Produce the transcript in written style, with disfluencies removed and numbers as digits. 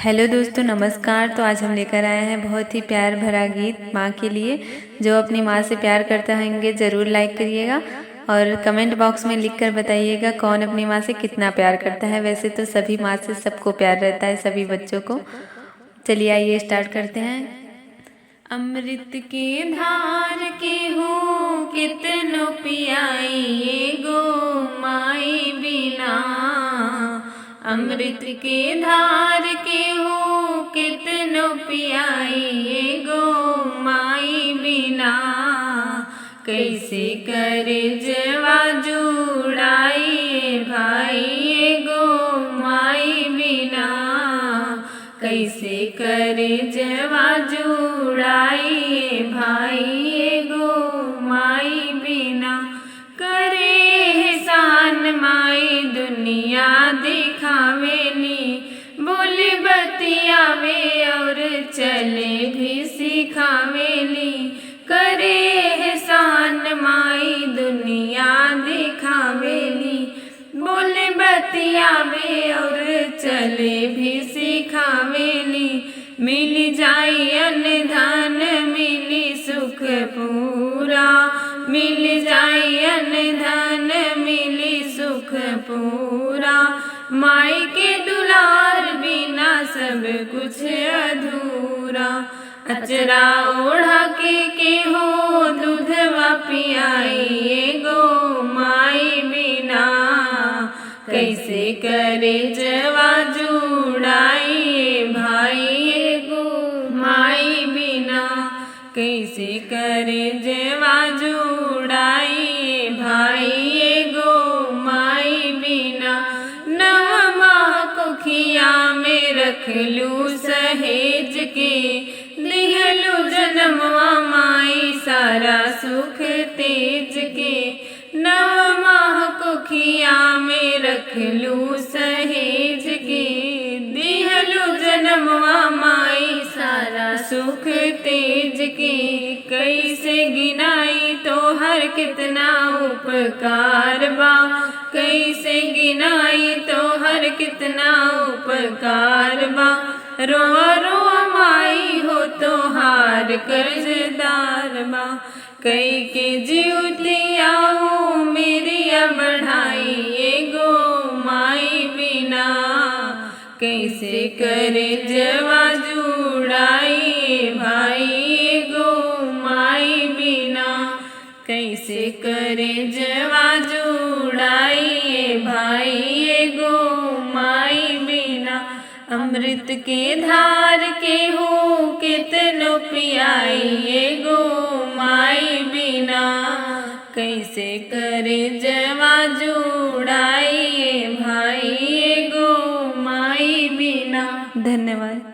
Hello दोस्तों, नमस्कार। तो आज हम लेकर आए हैं बहुत ही प्यार भरा गीत माँ के लिए। जो अपनी माँ से प्यार करते होंगे ज़रूर लाइक करिएगा और कमेंट बॉक्स में लिखकर बताइएगा कौन अपनी माँ से कितना प्यार करता है। वैसे तो सभी माँ से सबको प्यार रहता है, सभी बच्चों को। चलिए आइए स्टार्ट करते हैं। अमृत के धार के हो कितनो पियाई गो माई बिना। अमृत के धार के हो कितनो पियाई गो माई बिना। कैसे करे जवा जुड़ाई भाई गो माई बिना। कैसे करे जवा जुड़ाई भाई गो माई बिना। करे एहसान माई दुनिया दिखावेली। बोले बतियावे और चले भी सिखावेली। करे एहसान माई दुनिया दिखावेली। बोले बतियावे और चले भी सिखावेली। मिल जाई अन्न धन मिली सुख पूरा। मिल जाई अन्न धन मिली सुख पूरा। माई के दुलार बिना सब कुछ अधूरा। अचरा ओढ़ा के हो दूधवा पियाई गो माई बिना। कैसे करे जवा जुड़ाई भाई गो माई बिना। कैसे करे जवा जुड़ाई भाई गो माई बिना। नव माह कुखिया में रखलू सहेज के। दिहलू जन्मवा माई सारा सुख तेज के। नव माह कुखिया में रखलू सहेज के। दिहलू जन्मवा माई सारा सुख तेज के। कैसे गिनाई तो हर कितना उपकार बा। कैसे गिनाई तो हर कितना उपकार बा। रोआ रोआ माई हो तो हार कर्जदार बा। कई के जीवतियाओ मेरिया बढ़ाई गो माई बिना। कैसे करे जवा जुड़ाई भाई गो माई बिना। कैसे करे जवा जुड़ाई भाई गो माई बिना। अमृत के धार के हो कितनो पियाई गो माई बिना। कैसे करे जवा जुड़ाई भाई गो माई बिना। धन्यवाद।